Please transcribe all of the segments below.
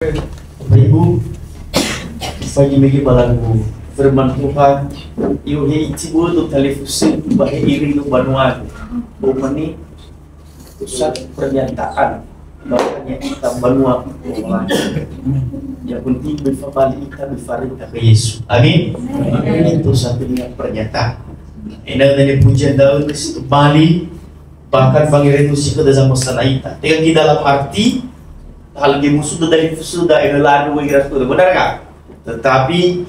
Bapak Ibu, pagi-pagi balagu firman Tuhan, iyo heitibu do telefusi bahe iri no banuan, bumani pusat pernyataan bahkan kita banua orang yang penting berfabali kita berfarita ke Yesus. Amin. Itu satu dengan pernyataan. Enak dari pujian daun ke situ Bali bahkan pangeran musik ke dalam sanaita. Dengan di dalam arti hal yang musuh dari sudah lalu wiras itu benar kan? Tetapi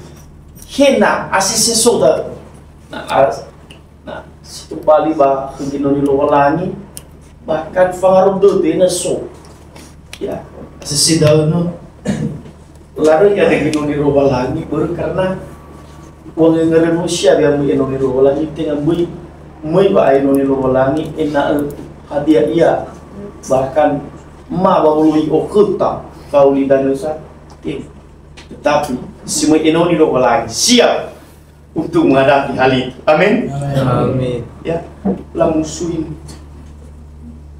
hena asisi sudah nah situ Bali bah kegino di lualangi bahkan pengaruh do dena so ya asisi daun no lalu ya kegino di lualangi baru karena uang yang Rusia yang mau di lualangi tengah bui bah di lualangi enak hadiah iya bahkan ma baului okuta kauli danusa tetapi semua inoni lo lagi siap untuk menghadapi hal itu. Amin. Amin. Ya, lah musuhin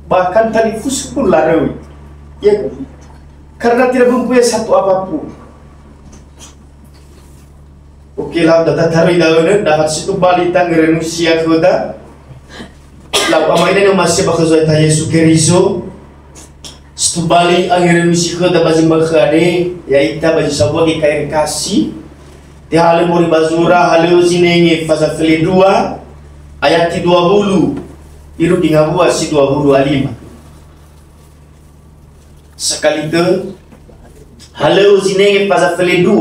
bahkan tadi fus pun larawi ya karena tidak mempunyai satu apapun. Oke lah data taruh daun dapat situ Bali tangger Rusia kota lah pamainnya masih bakal zuaita Yesus Kristo Stubali akhirnya misi ke dapat zimbakade ya ita baju sabwa di kain kasih di hal muri bazura hal zinenge fasa fili 2 ayat 20 iru di ngabua si 25 sekali ke hal zinenge fasa fili 2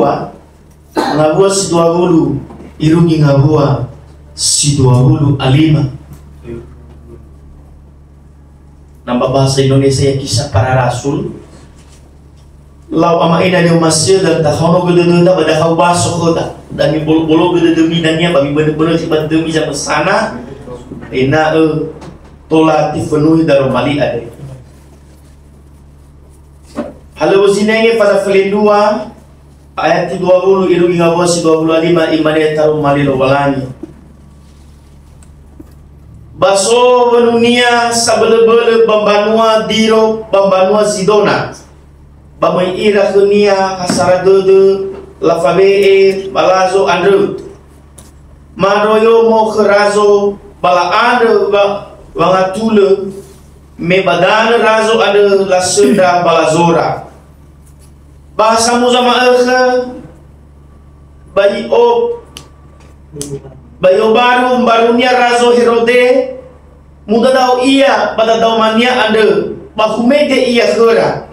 ngabua si 20 iru di ngabua si 25 nambah bahasa Indonesia ya kisah para rasul lau ama ina ni masih dan tahono gede da pada kau baso kota dan mi bolo gede demi dania bagi bener-bener si demi sama sana ina tolati penuh dari mali ada halo zinenge pada filin 2 ayat 20 ilu hingga si 25 imane taruh mali lo walani baso benunia sabele-bele bambanua diro bambanua zidona bamai ira kunia hasara dede lafabe balazo andru maroyo mo kerazo bala ande wangatule me badan razo ade la senda balazora bahasa muzama bayi bayo barunya razo Herode muda dau iya pada dau mania ande bahumede iya kera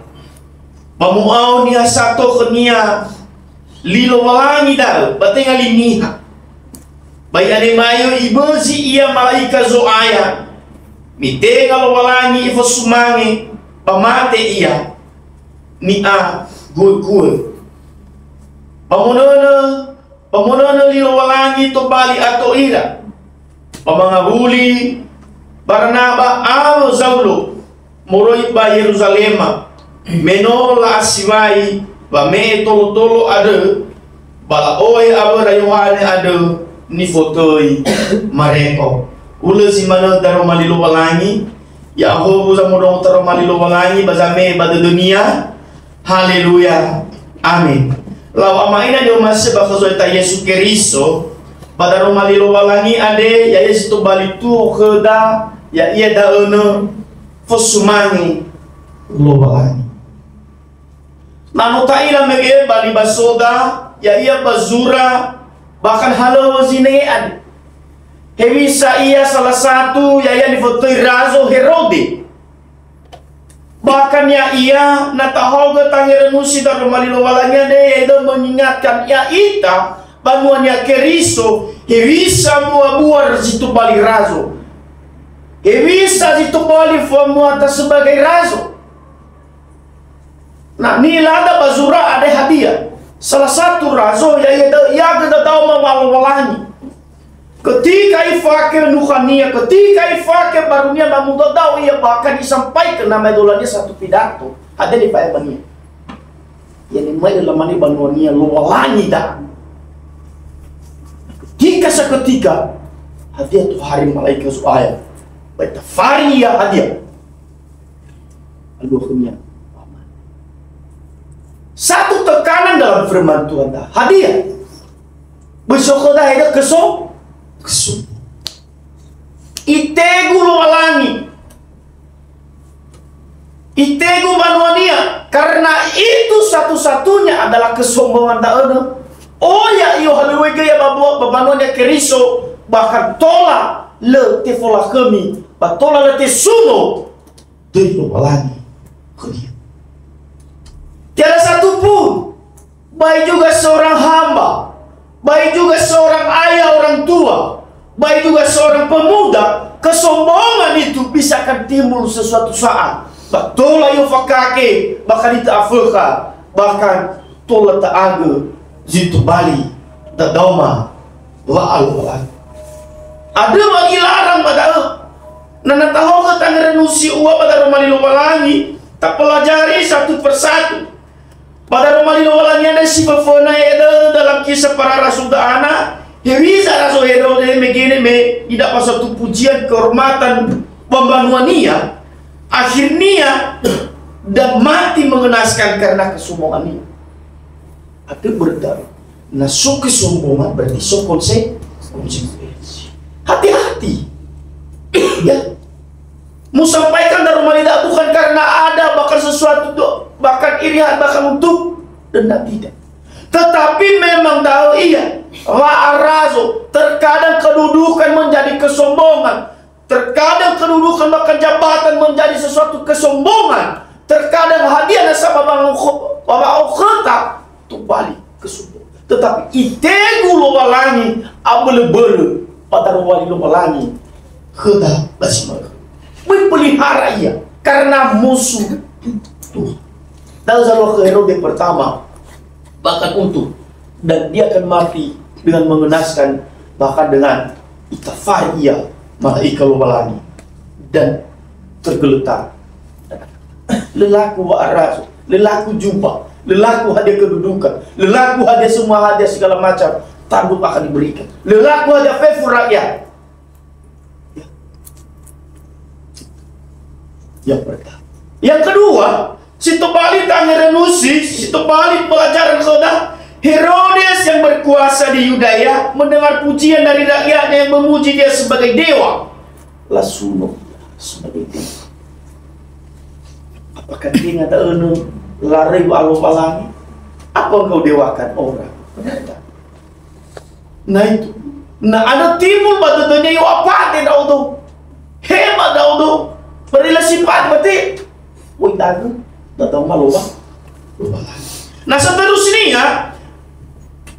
bamuau nia satu kenia lilo walangi dau batenga liniha bayi ane mayo ibozi iya malaika zo aya mitenga lo walangi ifo sumange pamate iya ni a gul pamonono lilo walangi to Bali atau ira pamangabuli Barnaba alo Saulo moroi ba Yerusalema menola asiwai ba me tolo ada bala oe abara Yohane ada ni fotoi mareko ule si mana taro malilo walangi ya ho sa modong taro malilo walangi bazame pada dunia haleluya amin lau amaina ni masih bakal zoita Yesus Kristo pada romalilo walangi ade ya Yesus tu bali tu keda ya ia da ono fosumangi lo walangi nanu taila mege bali basoda ya ia bazura bahkan halo zine ade hewisa ia salah satu ya ia di fotoi razo Herode bahkan ya ia natahoga tangiran musi dan romalilo walanya deh itu mengingatkan ya ita banuannya Kristo hewisa mua buar situ bali razo hewisa situ bali famua atas sebagai razo nah nila ada bazura ada hadiah salah satu razo ya kita tahu mawal-walangi ketika ifake nukhania, ketika ifake barunya namun tahu ia bahkan disampaikan nama idolanya satu pidato ada di Paemania yang dimulai dalam mani banuania lualangi dah ketika seketika hadiah tu hari malaikat suaya baita faria hadiah aduhnya satu tekanan dalam firman Tuhan dah. Hadiah. Besok dah ada kesum. Itegu lualangi. Itegu manuania. Karena itu satu-satunya adalah kesombongan tak ada. Oh ya iyo haliwege ya babanuania keriso. Bahkan tolak le tefola kami. Batola le te suno. Dari lualangi. Tiada satu pun, baik juga seorang hamba, baik juga seorang ayah orang tua, baik juga seorang pemuda, kesombongan itu bisa akan timbul sesuatu saat. Batola yo fakake, bahkan itu Afrika, bahkan tola taage, zitu Bali, dadoma, laal. Ada bagi larang pada nana tahu ke tangan renusi uap pada romali lupalangi, tak pelajari satu persatu. Pada Romalino walanya ada si bafona dalam kisah para rasul dana, Herisa rasul Herode begini tidak pasal tu pujian kehormatan pembanuania, akhirnya dan mati mengenaskan karena kesombongannya. Ada berdari, nasuk kesombongan berarti so konsekuensi. Hati-hati, ya. Mau sampaikan dari Romalida bukan karena ada bahkan sesuatu bahkan irian bahkan untuk dan tidak, tetapi memang tahu iya arazo terkadang kedudukan menjadi kesombongan, terkadang kedudukan bahkan jabatan menjadi sesuatu kesombongan, terkadang hadiah sama bawa kota itu balik kesombongan. Tetapi itegu lowalangi abel-bele pada wali lowalangi kota basma pelihara ia karena musuh Tuhan. Dan kalau ke Herode pertama bahkan untuk dan dia akan mati dengan mengenaskan bahkan dengan itafar ia malaikat lupalangi dan tergeletak. Lelaku waras, lelaku jumpa, lelaku hadiah kedudukan, lelaku hadiah semua hadiah segala macam tangguh akan diberikan. Lelaku hadiah favor rakyat. Yang pertama. Yang kedua, situ balik tanya renusi, situ balik pelajaran saudara. Herodes yang berkuasa di Yudea mendengar pujian dari rakyatnya yang memuji dia sebagai dewa. Lasuno sebagai dewa. Apakah dia ngata lari walau-walangi? Apa engkau dewakan orang? Nah itu. Nah ada timbul batunya yuk apa tidak tuh? Hebat tuh. Berrelasi berarti woi tahu datang malu bang. Nah seterusnya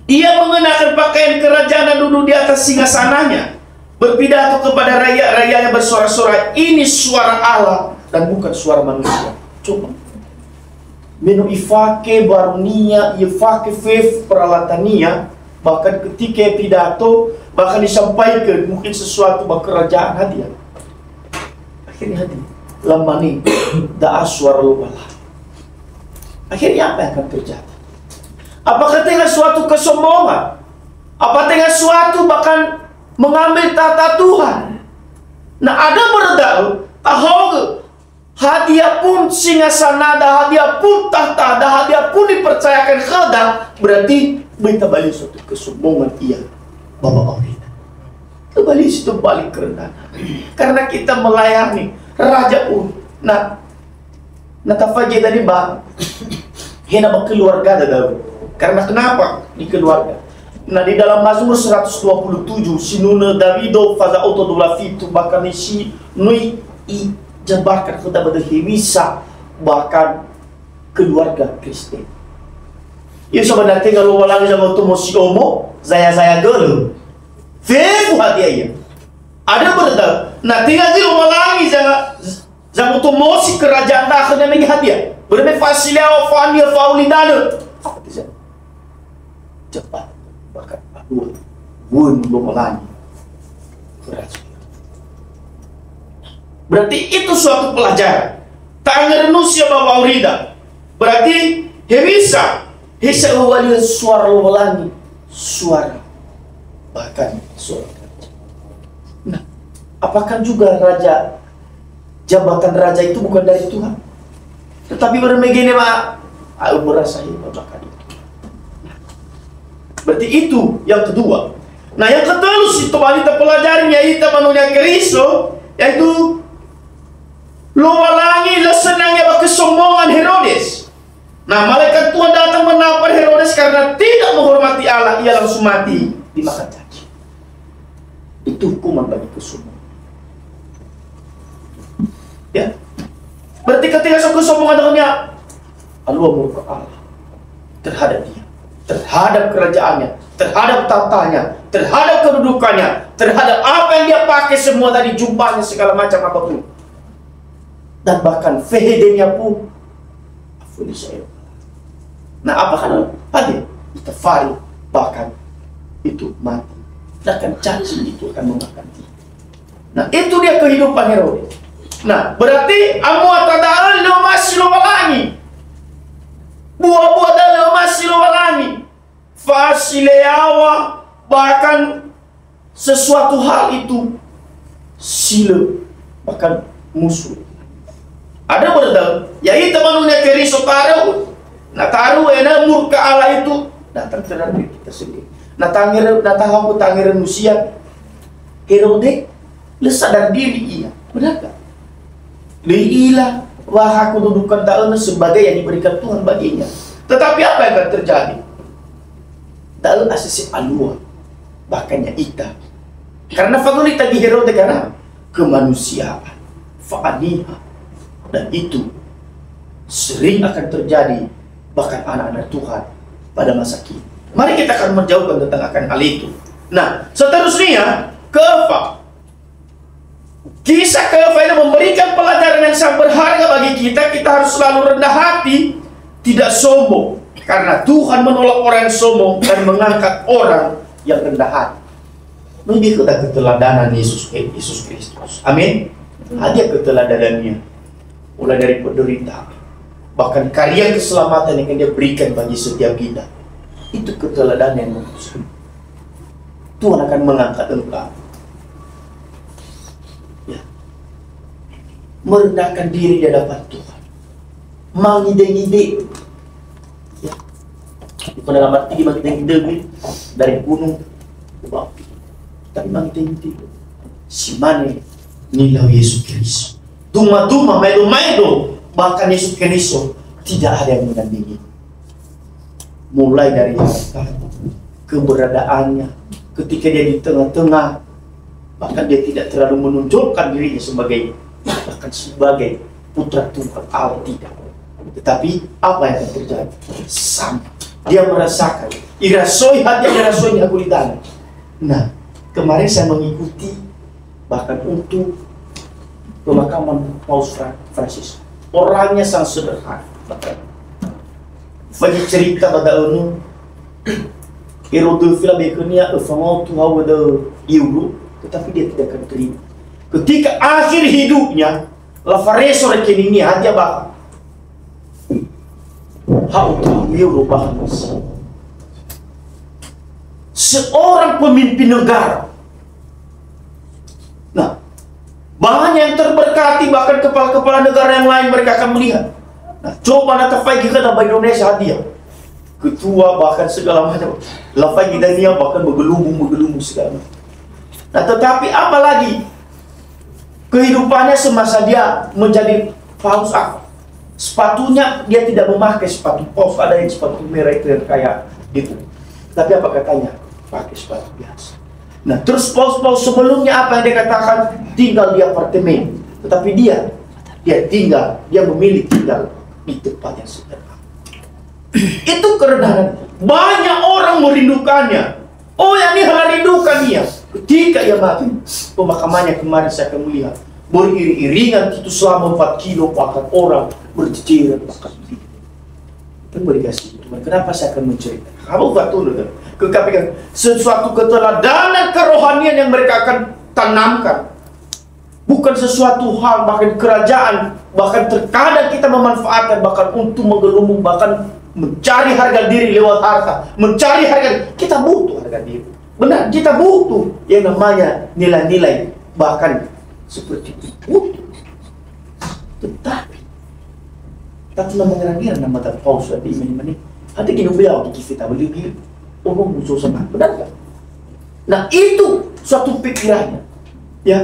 ia mengenakan pakaian kerajaan dan duduk di atas singgasananya, berpidato kepada rakyat-rakyatnya bersorak-sorak, ini suara Allah dan bukan suara manusia. Coba menu ifake barunia ifake fef peralatannya, bahkan ketika pidato bahkan disampaikan mungkin sesuatu kerajaan hadiah. Akhirnya hati lamani daa suara lubala. Akhirnya apa yang akan terjadi? Apakah tengah suatu kesombongan? Apa tengah suatu bahkan mengambil tata Tuhan? Nah ada berdak tahu hadiah pun singgasana, hadiah pun tahta, hadiah pun dipercayakan khada, berarti kita balik suatu kesombongan iya Bapak Allah. Kembali situ balik kerendahan. Karena kita melayani raja pun. Nah tafaji tadi bang, hina keluarga dah. Karena kenapa di keluarga? Nah di dalam Mazmur 127 sinuna Davido faza auto dula fitu bahkan si nui i jabarkan kita bisa bahkan keluarga Kristen. Ya sebenarnya kalau walang sama tu mosi omo saya gelu. Vefu hadiahnya. Ada berdak. Nah tinggal di rumah lagi jangan untuk mosi kerajaan akhirnya mengi hadiah. Berme fasilia fania faulidana. Cepat. Bahkan aduh. Bun rumah lagi. Berarti itu suatu pelajaran. Tangan renusia bawa urida. Berarti Hemisa wali suara lagi. Suara bahkan suara raja. Nah, apakah juga jabatan raja itu bukan dari Tuhan? Tetapi bermegene Pak, Aku merasa hebat bahkan itu. Berarti itu yang kedua. Nah yang ketiga itu kita pelajari yaitu manusia Kristo, yaitu lo walangi lesenangnya kesombongan Herodes. Nah malaikat Tuhan datang menampar Herodes karena tidak menghormati Allah, ia langsung mati dimakan cacing. Itu hukuman bagi kesombongan. Ya, berarti ketika kesombongan dengannya, Allah murka Allah terhadap dia, terhadap kerajaannya, terhadap tatanya, terhadap kedudukannya, terhadap apa yang dia pakai semua tadi, jubahnya segala macam apapun, dan bahkan fehedenya pun saya. Nah apa kan hadir kita fari bahkan itu mati, bahkan cacing itu akan memakan dia. Nah itu dia kehidupan Herodes. Nah berarti amua tadaan lo masih lo walangi, buah-buah dan lo masih lo walangi, fasileawa, bahkan sesuatu hal itu sila, bahkan musuh. Ada berdal, yaitu manusia Kristo taruh, nah taruh ena murka Allah itu datang terhadap kita sendiri. Nah tahu tangiran manusia Herodes sadar diri ia, benar tak? Liilah wah kedudukan tauna sebagai yang diberikan Tuhan baginya. Tetapi apa yang akan terjadi? Dalam asasi alua, bahkannya ita. Karena fakulita di Herodes karena kemanusiaan, fa'aniha, dan itu sering akan terjadi bahkan anak-anak Tuhan pada masa kini. Mari kita akan menjauhkan tentang akan hal itu. Nah, seterusnya keempat. Kisah keempat ini memberikan pelajaran yang sangat berharga bagi kita. Kita harus selalu rendah hati, tidak sombong. Karena Tuhan menolak orang yang sombong dan mengangkat orang yang rendah hati. Ini kita keteladanan Yesus Kristus. Amin. Dia keteladanannya. Mulai dari penderitaan, bahkan karya keselamatan yang dia berikan bagi setiap kita. Itu keteladanan yang memutuskan. Tuhan akan mengangkat engkau. Ya. Merendahkan diri di hadapan Tuhan. Mengide-ngide. Ya. Bukan dalam arti mengide-ngide dari gunung ke bawah. Tapi mengide-ngide. Si mana nilai Yesus Kristus. Duma-duma, maido-maido, bahkan Yesus Kristus tidak ada yang menandingi. Mulai dari keberadaannya, ketika dia di tengah-tengah, bahkan dia tidak terlalu menunjukkan dirinya sebagai bahkan sebagai putra Tuhan Allah, tidak. Tetapi apa yang akan terjadi? Sama dia merasakan irasoi hati, irasoi agulidana. Nah, kemarin saya mengikuti bahkan untuk pemakaman Paus Francis. Orangnya sangat sederhana. Bagi cerita pada unu Herodes fila bekerja efamau tu hawa de euro, tetapi dia tidak akan terima. Ketika akhir hidupnya, la fareso rekeningnya dia bakal hau tu euro bahkan seorang pemimpin negara. Nah, banyak yang terberkati, bahkan kepala-kepala negara yang lain mereka akan melihat. Nah, coba nak kafai kita dalam Indonesia dia ketua bahkan segala macam, lafai kita ni bahkan bergelumung segala macam. Nah, tetapi apa lagi kehidupannya semasa dia menjadi paus apa? Sepatunya dia tidak memakai sepatu paus, ada yang sepatu merah itu yang kayak gitu. Tapi apa katanya? Pakai sepatu biasa. Nah, terus paus-paus sebelumnya apa yang dia katakan? Tinggal di apartemen. Tetapi dia memilih tinggal di tempat yang sederhana. Itu kerendahan. Banyak orang merindukannya. Oh, yang ini hal rindukan dia. Ketika ia mati, pemakamannya kemarin saya akan melihat beriring-iringan itu selama 4 kilo, bahkan orang berjejeran bahkan begitu. Itu dikasih Tuhan. Kenapa saya akan menceritakan? Kamu betul kekapikan sesuatu keteladanan kerohanian yang mereka akan tanamkan. Bukan sesuatu hal bahkan kerajaan, bahkan terkadang kita memanfaatkan bahkan untuk menggelumung, bahkan mencari harga diri lewat harta, mencari harga. Kita butuh harga diri. Benar, kita butuh yang namanya nilai-nilai bahkan seperti itu. Tetapi Tatlo na mangirangiran na matapos at di mani-mani. Hati ginubiyaw, kikifita, bali-bali. Umong muso sa mga. Benar ka? Nah itu suatu pikirannya. Ya,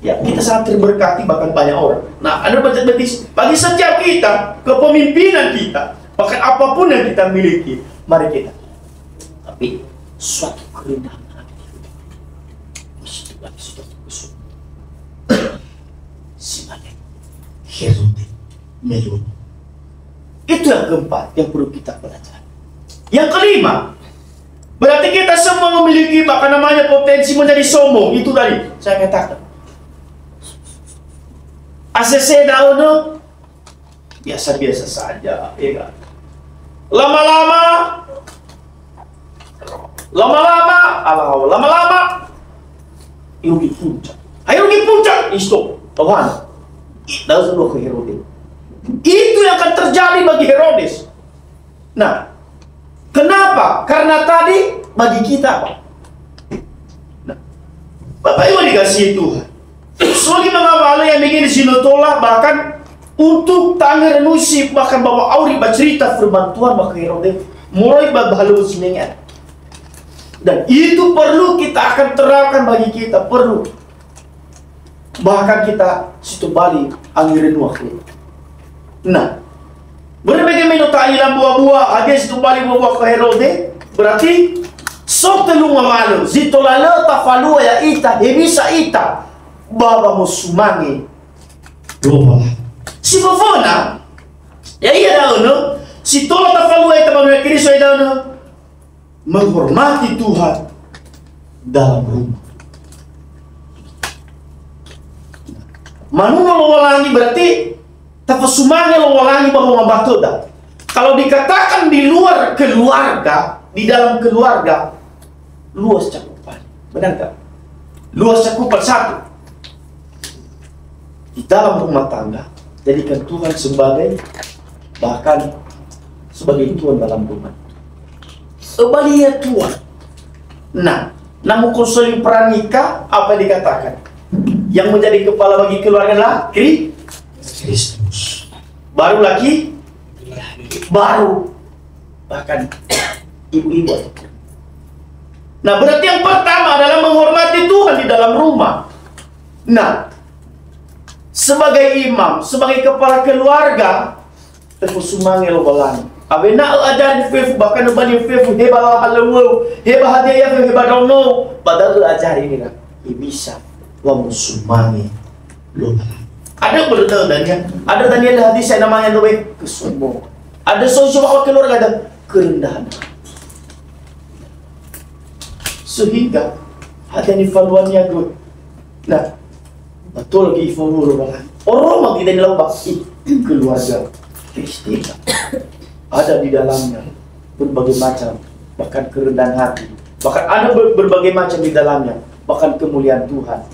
kita sangat terberkati bahkan banyak orang. Nah, ada berarti bagi setiap kita, kepemimpinan kita, bahkan apapun yang kita miliki, mari kita. Tapi suatu kerendahan hati. Simanek, Herode, Melon. Itu yang keempat yang perlu kita pelajari. Yang kelima, berarti kita semua memiliki bahkan namanya potensi menjadi sombong. Itu tadi saya katakan. ACC daun biasa-biasa saja, ya kan? Lama-lama, Yogi puncak. Yogi puncak, stop. Tahan. Dalam sebuah ke Herodes. Itu yang akan terjadi bagi Herodes. Nah, kenapa? Karena tadi bagi kita apa? Nah, Bapak Ibu dikasihi Tuhan. Soalnya mengawali yang begini sinotola bahkan untuk tangan renusi bahkan bawa auri bercerita firman Tuhan maka Herodes mulai berbahalu sinengnya. Dan itu perlu kita akan terapkan bagi kita, perlu. Bahkan kita situ balik angin renuah. Nah, berbagai menu ta'ilan buah-buah ada situ balik buah-buah ke Herodes. Berarti sok telung malu zitolala tafalu ya ita hebisa ita baba musumangi loba si bofona ya iya daun si tola tafalu ita baba Kristo ita daun menghormati Tuhan dalam rumah. Manu lowalangi berarti tafasumangi lowalangi bahwa mabatoda. Kalau dikatakan di luar keluarga, di dalam keluarga luas cakupan, benar tak? Luas cakupan satu. Di dalam rumah tangga, jadikan Tuhan sebagai bahkan sebagai Tuhan dalam rumah. Sebaliknya Tuhan. Nah, namun konseling pranikah apa dikatakan? Yang menjadi kepala bagi keluarga adalah Kristus. Baru lagi, baru bahkan ibu-ibu. Nah, berarti yang pertama adalah menghormati Tuhan di dalam rumah. Nah, sebagai imam, sebagai kepala keluarga, terus sumangil balan. Abena ajar fefu bahkan bani fefu hebala halu hebah dia hebah dono padahal ajar ini kan bisa wa musumangi lo. Ada berita Daniel, ada Daniel hadis saya namanya dobe kesombongan. Ada sosial keluarga dan kerendahan. Sehingga ada evaluasinya gue. Nah, betul lagi evaluasi balan. Orang mah tidak dilakukan keluarga Kristen. Ada di dalamnya berbagai macam, bahkan kerendahan hati, bahkan ada berbagai macam di dalamnya, bahkan kemuliaan Tuhan.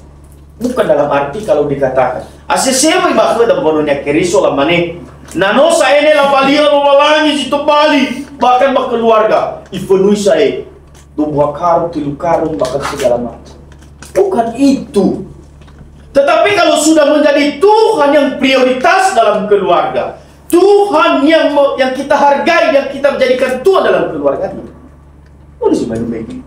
Bukan dalam arti kalau dikatakan asesemi bahwa dalam bodohnya keriso lah mane nano saya ini lah balia walangi situ bali bahkan bak keluarga ifunui saya dua karung tilu karung bahkan segala macam. Bukan itu. Tetapi kalau sudah menjadi Tuhan yang prioritas dalam keluarga, Tuhan yang kita hargai, yang kita menjadikan Tuhan dalam keluarga kita. Boleh sih begitu.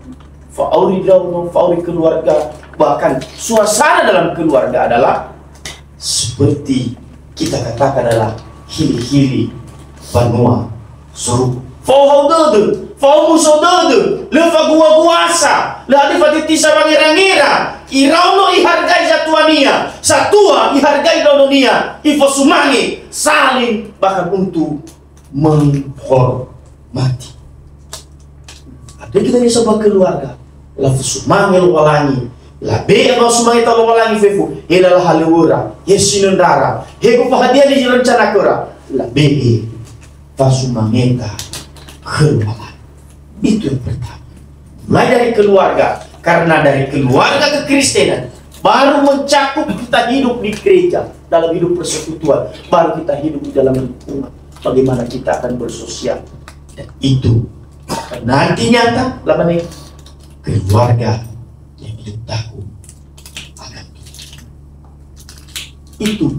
Fauri daun, fauri keluarga, bahkan suasana dalam keluarga adalah seperti kita katakan adalah hili-hili banua suruh. Fau dode, fau musodode, lefa gua-guasa, le fatiti sarangira-ngira, irauno ihargai satuania, satua ihargai daunonia, ifosumangi, saling bahkan untuk menghormati. Ada kita di sebuah keluarga, lafu sumangi walangi, labe apa sumangi tahu walangi fefu, helal halura, yesinundara, hego pahadia di rencana kora, labe fasumangeta keluarga. Itu yang pertama. Mulai dari keluarga, karena dari keluarga kekristenan baru mencakup kita hidup di gereja, dalam hidup persekutuan, baru kita hidup di dalam lingkungan. Bagaimana kita akan bersosial, dan itu nanti nyata lama nih keluarga yang hidup takut akan Tuhan. Itu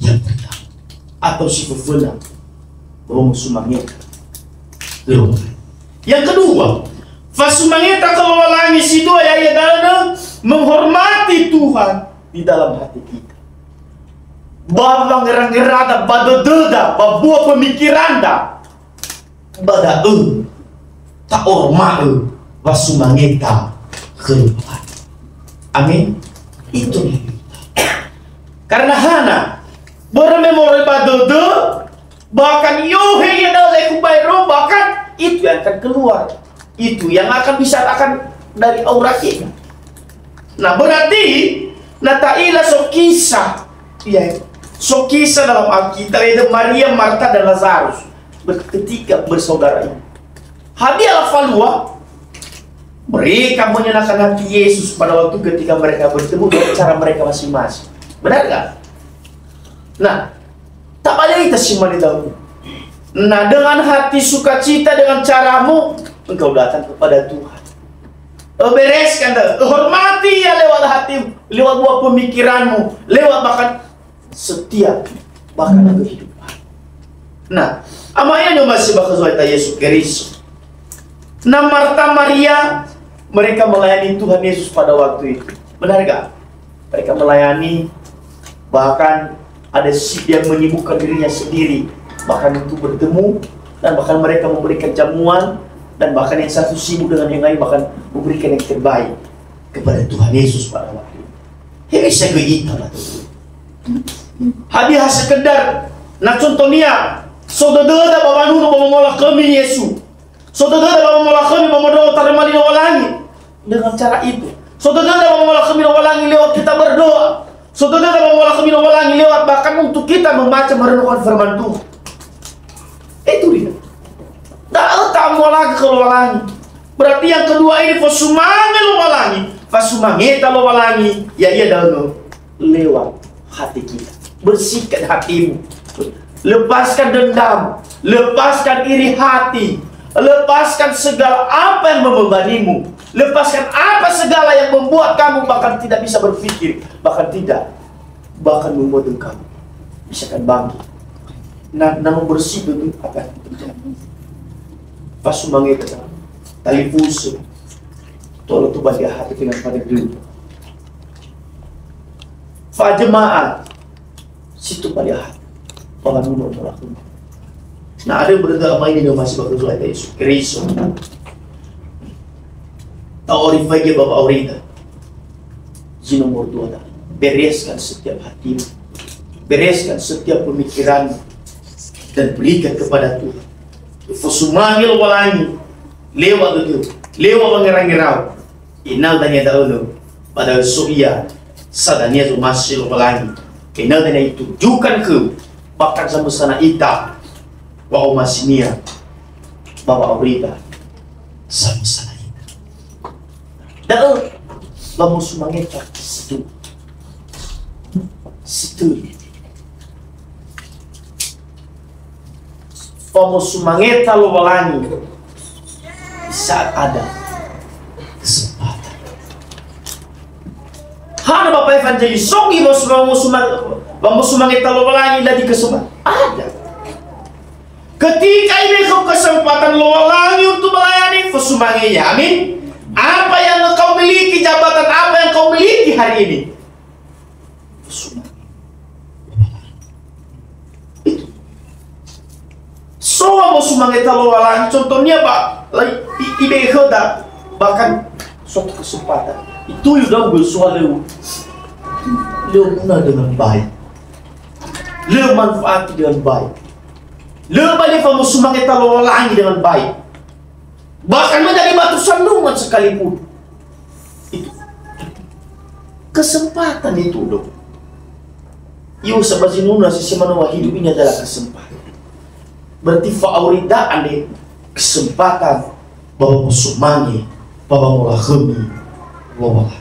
yang pertama. atau si pemenang bahwa sumangeta keluar. Yang kedua, fasumangeta keluar langit situ ya dalam menghormati Tuhan di dalam hati kita. Bahwa ngerang-ngerada badodeda babuah pemikiranda bada tak orma fasumangeta keluar. Amin. Itu karena hana bermemori badode bahkan yohe yang dalam kubairo bahkan itu yang akan keluar, itu yang akan bisa akan dari aurat kita. Nah berarti nataila so kisah ya, so kisah dalam Alkitab itu Maria, Marta dan Lazarus ketika bersaudara ini. Hadiah falua mereka menyenangkan hati Yesus pada waktu ketika mereka bertemu dengan cara mereka masing-masing. Benar gak? Nah, tak banyak kita simpan di dalam. Nah, dengan hati sukacita dengan caramu, engkau datang kepada Tuhan. Bereskan, hormati ya lewat hatimu, lewat buah pemikiranmu, lewat bahkan setiap bahkan kehidupan. Nah, amanya masih bakal zuaita Yesus Kristus. Nah, Marta Maria mereka melayani Tuhan Yesus pada waktu itu. Benar gak? Mereka melayani, bahkan ada yang menyibukkan dirinya sendiri, bahkan untuk bertemu, dan bahkan mereka memberikan jamuan, dan bahkan yang satu sibuk dengan yang lain, bahkan memberikan yang terbaik kepada Tuhan Yesus pada waktu itu. Ini saya kita lah. Hadiah sekedar, nah contohnya, saudara bawa nunu bawa mola kami Yesus. Saudara bawa mola kami bawa doa tarimali doa langit dengan cara itu. Saudara bawa mola kami doa langit lewat kita berdoa. Saudara bawa mola kami doa langit lewat bahkan untuk kita membaca merenungkan firman Tuhan. Itu dia. Dah tak mau lagi keluar langit. Berarti yang kedua ini fasumange luar langit, fasumangeta luar langit. Ya ia dalam lewat hati kita. Bersihkan hatimu. Lepaskan dendam, lepaskan iri hati. Lepaskan segala apa yang membebanimu. Lepaskan apa segala yang membuat kamu bahkan tidak bisa berpikir. Bahkan tidak. Bahkan membuat engkau misalkan bangkit. Nah, namun bersih itu apa yang terjadi. Fasumangeta tali fuso. Tolong tu bagi hati dengan pada dulu. Fajemaat. Situ pada hati. Penganuno melakukan. Nah, ada yang beragama ini yang masih bakal zuaita Yesus Kristus. Tawarifai ke Bapak Aurita. Nomor 2 tadi. Bereskan setiap hatimu. Bereskan setiap pemikiranmu. Dan berikan kepada Tuhan. Fusumangil walangi. Lewat itu. Lewat mengerang-gerang. Inal dan yadauno. Pada soia. Sadanya itu masih walangi. Inal dan itu. Tujukan ke. Bahkan sama sana ita. Wa umasinia Bapak Aurita sama sana ita. Dan lamu sumangeta situ. Lamu sumangeta lo walangi saat ada kesempatan. Hana Bapak Evangelis songi lamu sumangeta lo walangi lagi kesempatan. Ada. Ketika ini kau kesempatan luar langit untuk melayani fasumanginya, amin. Apa yang kau miliki, jabatan apa yang kau miliki hari ini? Fasumangi. Itu. Soal fusumangeta luar langit, contohnya Pak, ibe keda, bahkan suatu kesempatan. Itu juga bersuara leu guna dengan baik, leu manfaat dengan baik. Lebih famusumangeta luar langit dengan baik. Bahkan menjadi batu sandungan sekalipun. Itu. Kesempatan itu dong. Yo sabazinuna sisimanawa hidup ini adalah kesempatan. Berarti fa'auridaan deh. Kesempatan bahwa musumangi, bahwa mulahemi, bahwa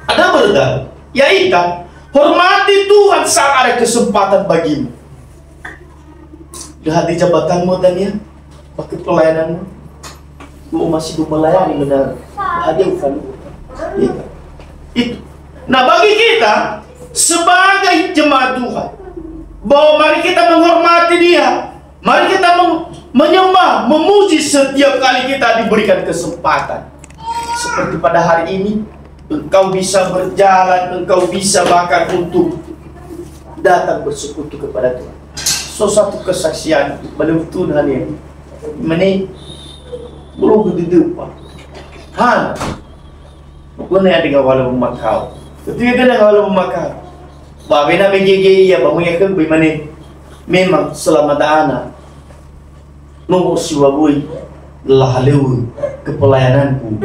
ada berdan. Ya ita, hormati Tuhan saat ada kesempatan bagimu. Lihat di jabatanmu dan ya, pakai pelayananmu, lu masih melayani benar. Hadiah bukan itu. Nah bagi kita sebagai jemaat Tuhan, bahwa mari kita menghormati dia, mari kita menyembah, memuji setiap kali kita diberikan kesempatan. Seperti pada hari ini, engkau bisa berjalan, engkau bisa bahkan untuk datang bersekutu kepada Tuhan. So satu kesaksian belum Tuhan yang meni belum gede pak. Han, bukan ada dengan walau makau. Ketika dengan walau makau, babena BGG ya, bamunya kan bagaimana? Memang selama anak nomor siwabui lahalewu kepelayananku.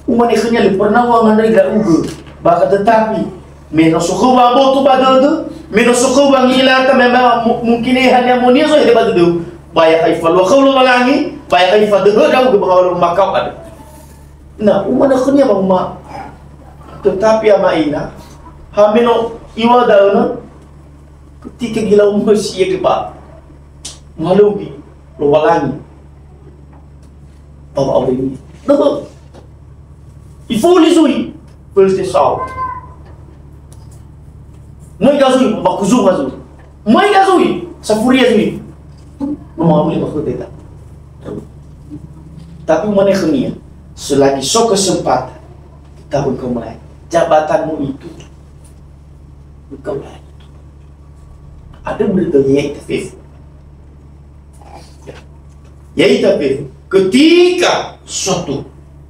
Umat ikhnya pernah wangan dari gak uga, bahkan tetapi menosuku babo tu bado tu, menosuku bangila ta memang mungkin hanya munia so dia bado tu. Bayak kaifal wa khawlu walangi, bayak kaifal tu dah uga bangawal makau ada. Nah, umat ikhnya bang tetapi ama ina, hamino iwa dauna ketika gila umus iya ke pak malugi lo walangi bawa awal ini. Nah, ifuli zui, first saw. Moi gazui, bakuzu gazui. Moi gazui, safuri gazui. Mau ambil bakudeta. Tapi mana khania, selagi sok kesempatan tahun kau mulai jabatanmu itu engkau lain. Ada berita yaitu ketika suatu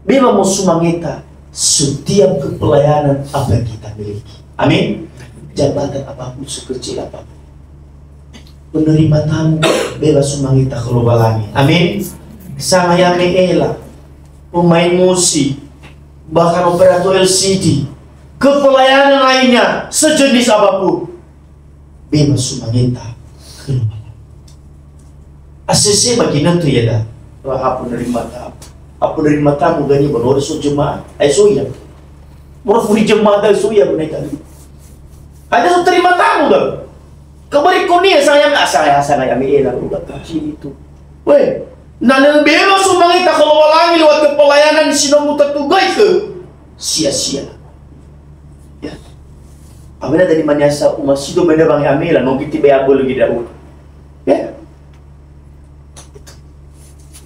memang mau sumangita setiap kepelayanan apa yang kita miliki. Amin. Jabatan apapun sekecil apapun, penerima tamu bebas sumangita keluar langit. Amin. Sama yang meela, pemain musik, bahkan operator LCD, kepelayanan lainnya sejenis apapun bebas sumangita keluar. ACC bagi nanti ya dah. Wah, penerima tamu. Apa dari matamu gani bonor so jemaah ay soya moro furi jemaah dal soya boneka ada so terima tamu dah kabari kunia saya nggak saya kami elah udah kecil itu weh nana bema sumangita kalau walangi lewat kepelayanan sinomu tertugai ke sia-sia ya amena dari manyasa umat sido benda bang amela nongki tiba abol lagi dah ya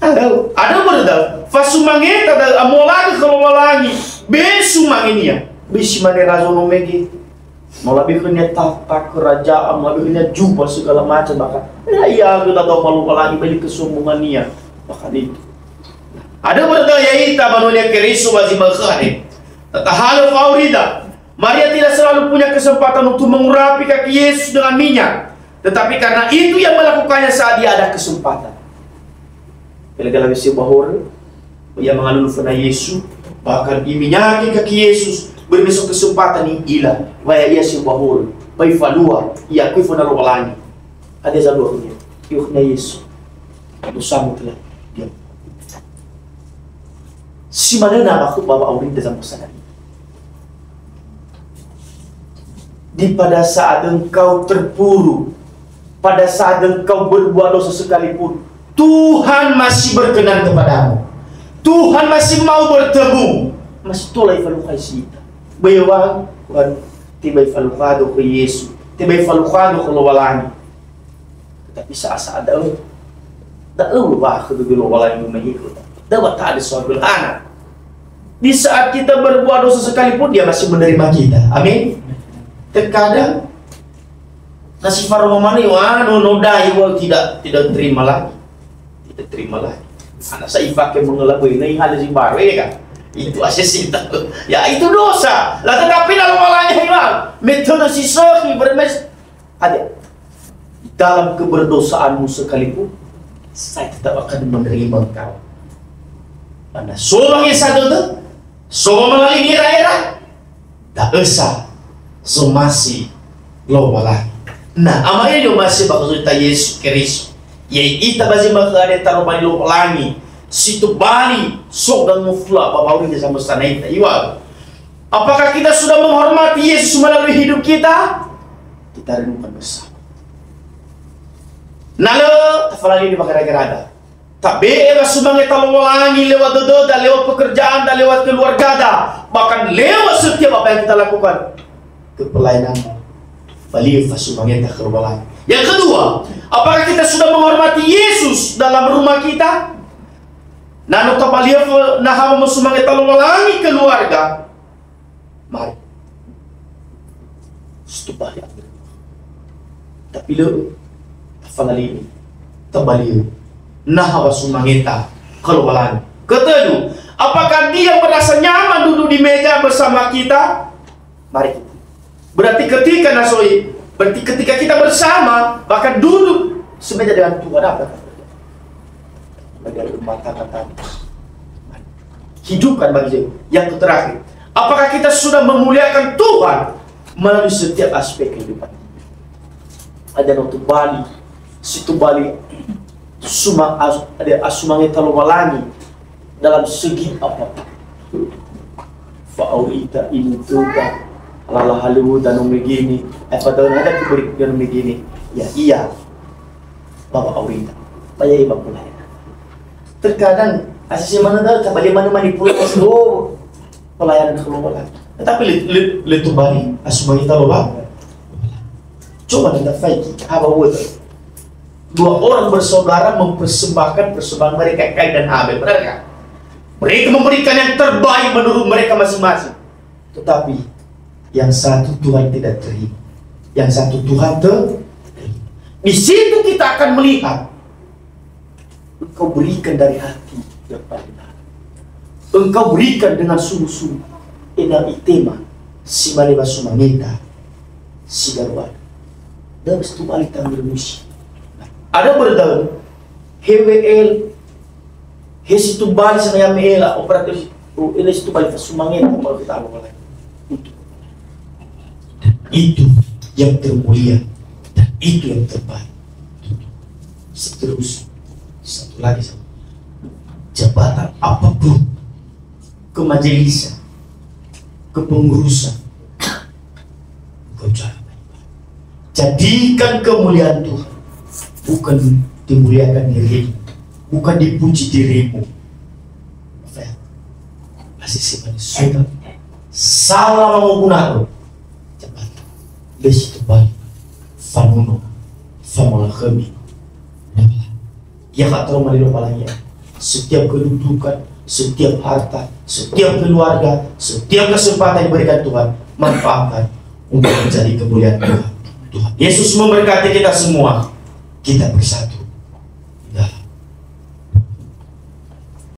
ada berda fasumangeta da amolagi kalau walangi besumangenia bisimane razono megi molabi kenya tahta kerajaan molabi kenya jubah segala macam bahkan ya kita tahu malu walangi balik kesumbungannya bahkan itu ada berda yaita manusia kerisu wajib makhane tatahalo faurida Maria tidak selalu punya kesempatan untuk mengurapi kaki Yesus dengan minyak, tetapi karena itu yang melakukannya saat dia ada kesempatan. Kala-kala si bahor yang mengalun fana Yesus bahkan iminyaki kaki Yesus berbesok kesempatan ini ilah waya ia si bahor bai falua ia kui fana robalani ada zalunya yuhna Yesus dosamu telah dia si mana nama aku bawa aurin dalam pesanan di pada saat engkau terpuruk, pada saat engkau berbuat dosa sekalipun, Tuhan masih berkenan kepadamu. Tuhan masih mau bertemu. Mas tulay falukai sita. Bayawang, tibay falukado ke Yesus. Tibay falukado ke lawalani. Tetapi saat daw, ba ke lawalani lumahikot. Dapat ada suatu anak. Di saat kita berbuat dosa sekalipun, dia masih menerima kita. Amin. Terkadang nasi faromani nodai wal tidak terima lagi. Tidak terima lagi. Anak saya pakai mengelabui ini ada si baru ya kan. Itu asesita. Ya itu dosa. Lah tetapi dalam malahnya imam metode si sohi bermes ada dalam keberdosaanmu sekalipun saya tetap akan menerima engkau. Mana solong yang satu tu, solong melalui era tak usah, so masih lo malah. Nah, amanya yo masih bakal cerita Yesus Kristus. Yai ita bazi makade taruh bani lo pelangi. Situ Bali sok dan mufla babawi di sama sana ita. Iwa. Apakah kita sudah menghormati Yesus melalui hidup kita? Kita renungkan bersama. Nalo tafalali di bagara-gara. Tabe eba sumange talwalangi lewat doda, lewat pekerjaan dan lewat keluarga, bahkan lewat setiap apa yang kita lakukan. Kepelayananmu baliau fasumangeta keluar. Yang kedua, apakah kita sudah menghormati Yesus dalam rumah kita? Nano baliau nahawa masumangeta lulangi keluarga. Mari. Setubali. Tapi lo, fangali ini, tabaliu, nahawa sumangeta keluar. Kedua, apakah dia merasa nyaman duduk di meja bersama kita? Mari kita. Berarti ketika kita bersama, bahkan duduk semeja dengan Tuhan, apa? Bagi rumah tangga. Hidupkan bagi dia. Yang terakhir, apakah kita sudah memuliakan Tuhan melalui setiap aspek kehidupan? Ada untuk Bali, situ Bali, ada asumangeta lumalangi dalam segi apa? Fa'awita ini tuh. Lala halu dan begini, apa tahun ada kuberi dan begini, ya iya, bawa Aurita, bayar iba pula ya. Terkadang asisi mana dah, kabali mana manipulasi pelayanan keluar. Tetapi letu bali asumangita lola. Coba kita fight, apa buat? Dua orang bersaudara mempersembahkan persembahan mereka Kain dan Abel, benar kan? Mereka memberikan yang terbaik menurut mereka masing-masing. Tetapi yang satu Tuhan tidak terima, yang satu Tuhan terima. Di situ kita akan melihat engkau berikan dari hati yang paling dalam. Engkau berikan dengan sungguh-sungguh. Enam itema si maleba sumangeta si garwad. Dan itu balik tanggil musi. Ada berdaun HWL hesitu bali sa ngayam ela operator ini situ balik sumangeta kalau kita awal. Itu yang termulia dan itu yang terbaik. Seterusnya, satu lagi, jabatan apapun, kemajelisan, kepengurusan, engkau jadikan kemuliaan Tuhan, bukan dimuliakan dirimu, bukan dipuji dirimu. Masih sudah salah menggunakan besi tebal, fanuno, famola kami. Ya kata orang malino palanya. Setiap kedudukan, setiap harta, setiap keluarga, setiap kesempatan yang diberikan Tuhan, manfaatkan untuk menjadi kemuliaan Tuhan. Tuhan Yesus memberkati kita semua. Kita bersatu.